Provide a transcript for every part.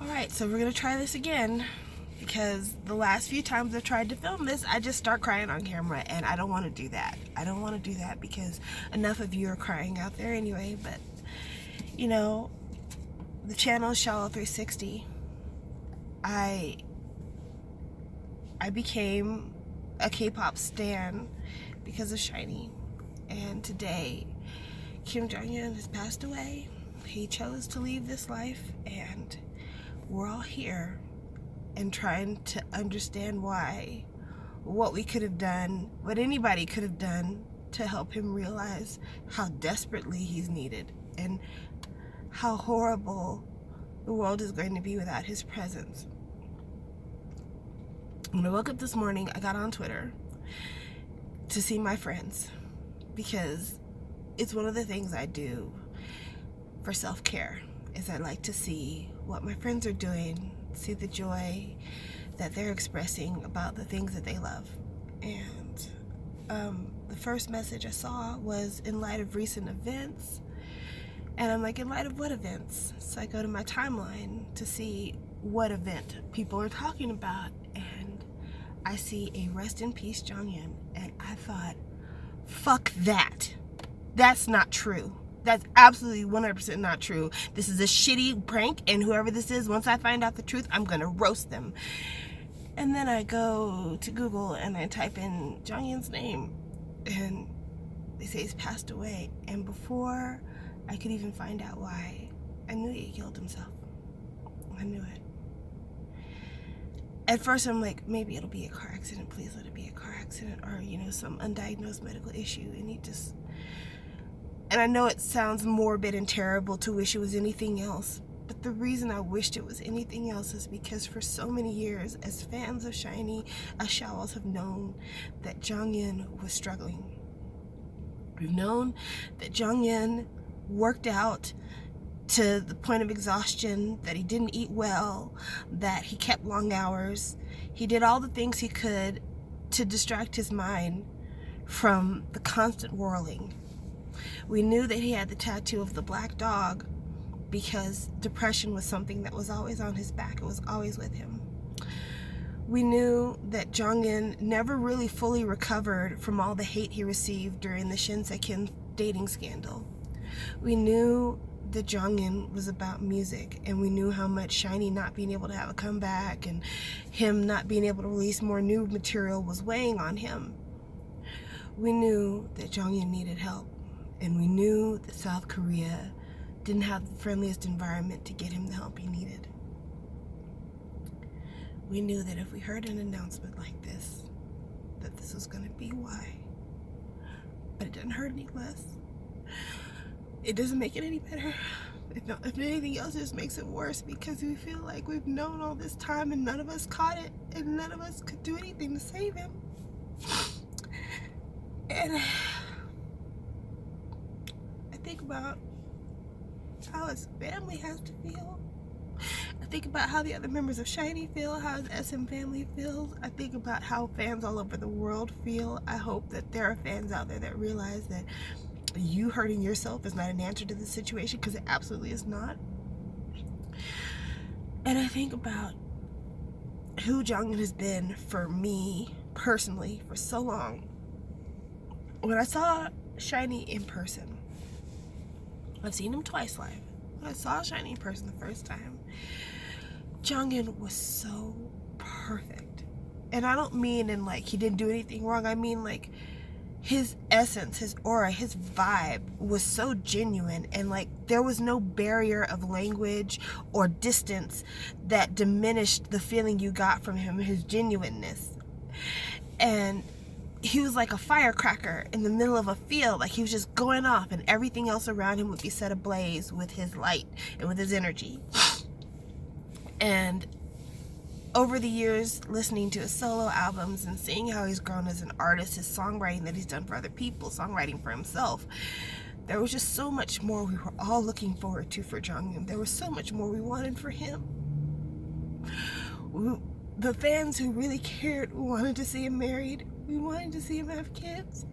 Alright, so we're gonna try this again because the last few times I've tried to film this, I just start crying on camera, and I don't want to do that. I don't want to do that because enough of you are crying out there anyway. But you know, the channel is Shallow 360. I became a K-pop stan because of SHINee, and today Kim Jonghyun has passed away. He chose to leave this life, and we're all here and trying to understand why, what we could have done, what anybody could have done to help him realize how desperately he's needed and how horrible the world is going to be without his presence. When I woke up this morning, I got on Twitter to see my friends because it's one of the things I do for self-care, is I like to see what my friends are doing, see the joy that they're expressing about the things that they love. And the first message I saw was in light of recent events, and I'm like, in light of what events? So I go to my timeline to see what event people are talking about, and I see a rest in peace Jonghyun, and I thought, fuck that. That's not true. That's absolutely 100% not true. This is a shitty prank, and whoever this is, once I find out the truth, I'm gonna roast them. And then I go to Google and I type in Jonghyun's name, and they say he's passed away. And before I could even find out why, I knew he killed himself. I knew it. At first I'm like, maybe it'll be a car accident, please let it be a car accident, or some undiagnosed medical issue, and he just... And I know it sounds morbid and terrible to wish it was anything else, but the reason I wished it was anything else is because for so many years, as fans of SHINee, us Shawols have known that Jonghyun was struggling. We've known that Jonghyun worked out to the point of exhaustion, that he didn't eat well, that he kept long hours. He did all the things he could to distract his mind from the constant whirling. We knew that he had the tattoo of the black dog because depression was something that was always on his back. It was always with him. We knew that Jonghyun never really fully recovered from all the hate he received during the Shin Se-Kim dating scandal. We knew that Jonghyun was about music, and we knew how much SHINee not being able to have a comeback and him not being able to release more new material was weighing on him. We knew that Jonghyun needed help. And we knew that South Korea didn't have the friendliest environment to get him the help he needed. We knew that if we heard an announcement like this, that this was going to be why. But it didn't hurt any less. It doesn't make it any better. If anything else, it just makes it worse because we feel like we've known all this time and none of us caught it and none of us could do anything to save him. And think about how his family has to feel. I think about how the other members of SHINee feel, how his SM family feels. I think about how fans all over the world feel. I hope that there are fans out there that realize that you hurting yourself is not an answer to the situation, because it absolutely is not. And I think about who Jonghyun has been for me personally for so long. When I saw SHINee in person, I've seen him twice live. When I saw SHINee in person the first time, Jonghyun was so perfect. And I don't mean in like he didn't do anything wrong. I mean like his essence, his aura, his vibe was so genuine, and like there was no barrier of language or distance that diminished the feeling you got from him, his genuineness. And he was like a firecracker in the middle of a field. Like he was just going off, and everything else around him would be set ablaze with his light and with his energy. And over the years, listening to his solo albums and seeing how he's grown as an artist, his songwriting that he's done for other people, songwriting for himself, there was just so much more we were all looking forward to for Jonghyun. There was so much more we wanted for him. The fans who really cared, we wanted to see him married. We wanted to see him have kids.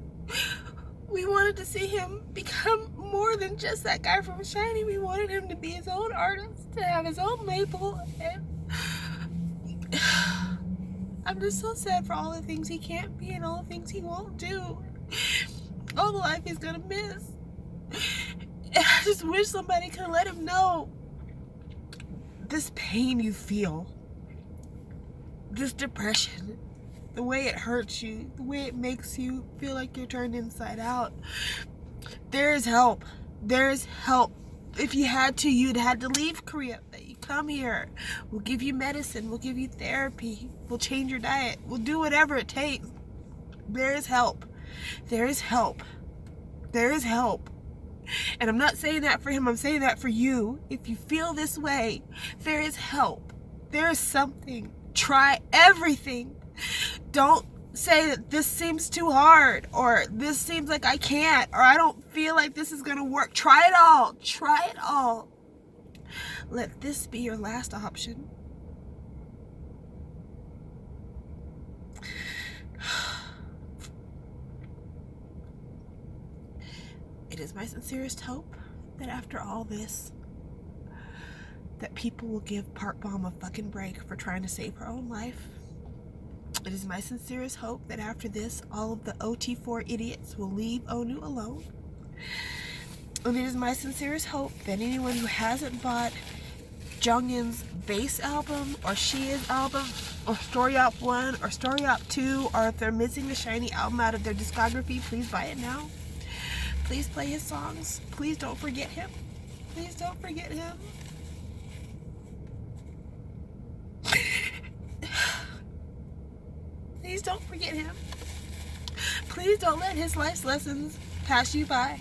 We wanted to see him become more than just that guy from Shiny. We wanted him to be his own artist, to have his own label, and I'm just so sad for all the things he can't be and all the things he won't do. All the life he's gonna miss. I just wish somebody could let him know this pain you feel, this depression, the way it hurts you, the way it makes you feel like you're turned inside out. There is help. There is help. If you had to, you'd had to leave Korea. That you come here. We'll give you medicine. We'll give you therapy. We'll change your diet. We'll do whatever it takes. There is help. There is help. There is help. And I'm not saying that for him. I'm saying that for you. If you feel this way, there is help. There is something. Try everything. Don't say that this seems too hard, or this seems like I can't, or I don't feel like this is gonna work. Try it all. Try it all. Let this be your last option. It is my sincerest hope that after all this, that people will give Park Bom a fucking break for trying to save her own life. It is my sincerest hope that after this, all of the OT4 idiots will leave Onu alone. And it is my sincerest hope that anyone who hasn't bought Jonghyun's bass album, or Shia's album, or Story Op 1, or Story Op 2, or if they're missing the Shiny album out of their discography, please buy it now. Please play his songs. Please don't forget him. Please don't forget him. Please don't forget him. Please don't let his life's lessons pass you by.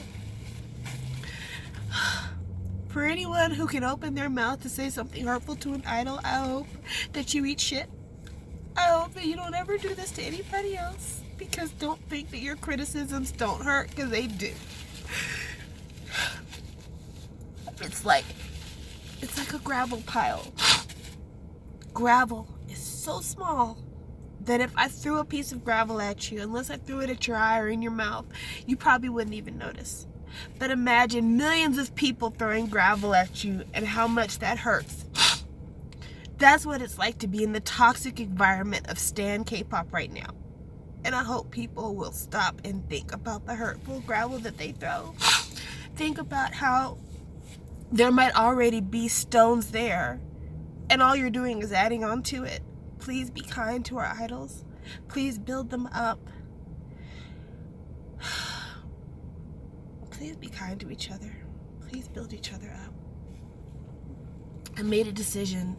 For anyone who can open their mouth to say something hurtful to an idol, I hope that you eat shit. I hope that you don't ever do this to anybody else, because don't think that your criticisms don't hurt, because they do. It's like a gravel pile. Gravel is so small that if I threw a piece of gravel at you, unless I threw it at your eye or in your mouth, you probably wouldn't even notice. But imagine millions of people throwing gravel at you and how much that hurts. That's what it's like to be in the toxic environment of stan K-pop right now. And I hope people will stop and think about the hurtful gravel that they throw. Think about how there might already be stones there, and all you're doing is adding on to it. Please be kind to our idols. Please build them up. Please be kind to each other. Please build each other up. I made a decision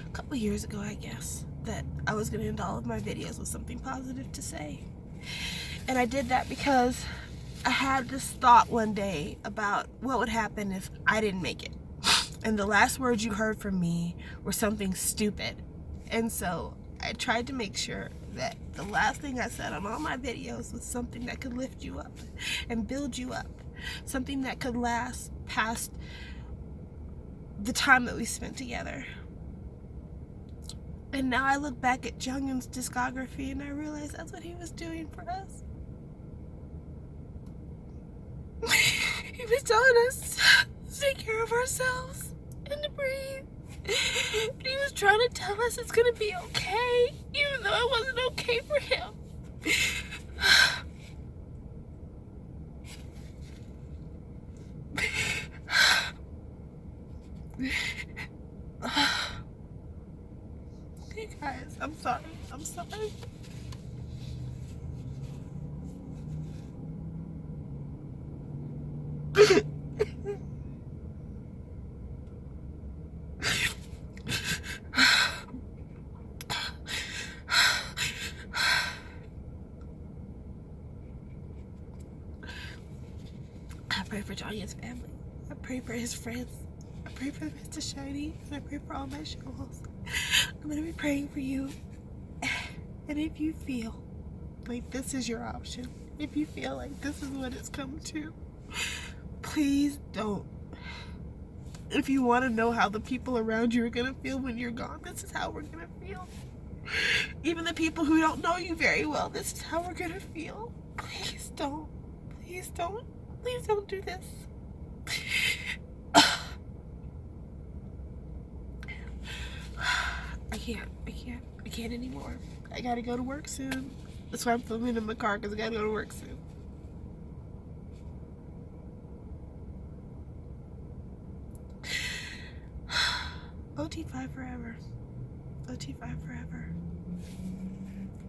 a couple years ago, I guess, that I was going to end all of my videos with something positive to say. And I did that because I had this thought one day about what would happen if I didn't make it. And the last words you heard from me were something stupid. And so I tried to make sure that the last thing I said on all my videos was something that could lift you up and build you up. Something that could last past the time that we spent together. And now I look back at Jonghyun's discography and I realize that's what he was doing for us. He was telling us to take care of ourselves and to breathe. He was trying to tell us it's gonna be okay, even though it wasn't okay for him. Hey guys, I'm sorry. I'm sorry. I pray for Jonghyun's family. I pray for his friends. I pray for Mr. Shiny. And I pray for all my shows. I'm going to be praying for you. And if you feel like this is your option, if you feel like this is what it's come to, please don't. If you want to know how the people around you are going to feel when you're gone, this is how we're going to feel. Even the people who don't know you very well, this is how we're going to feel. Please don't. Please don't do this. I can't anymore. I gotta go to work soon. That's why I'm filming in my car, because I gotta go to work soon. OT5 forever. OT5 forever.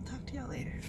Talk to y'all later.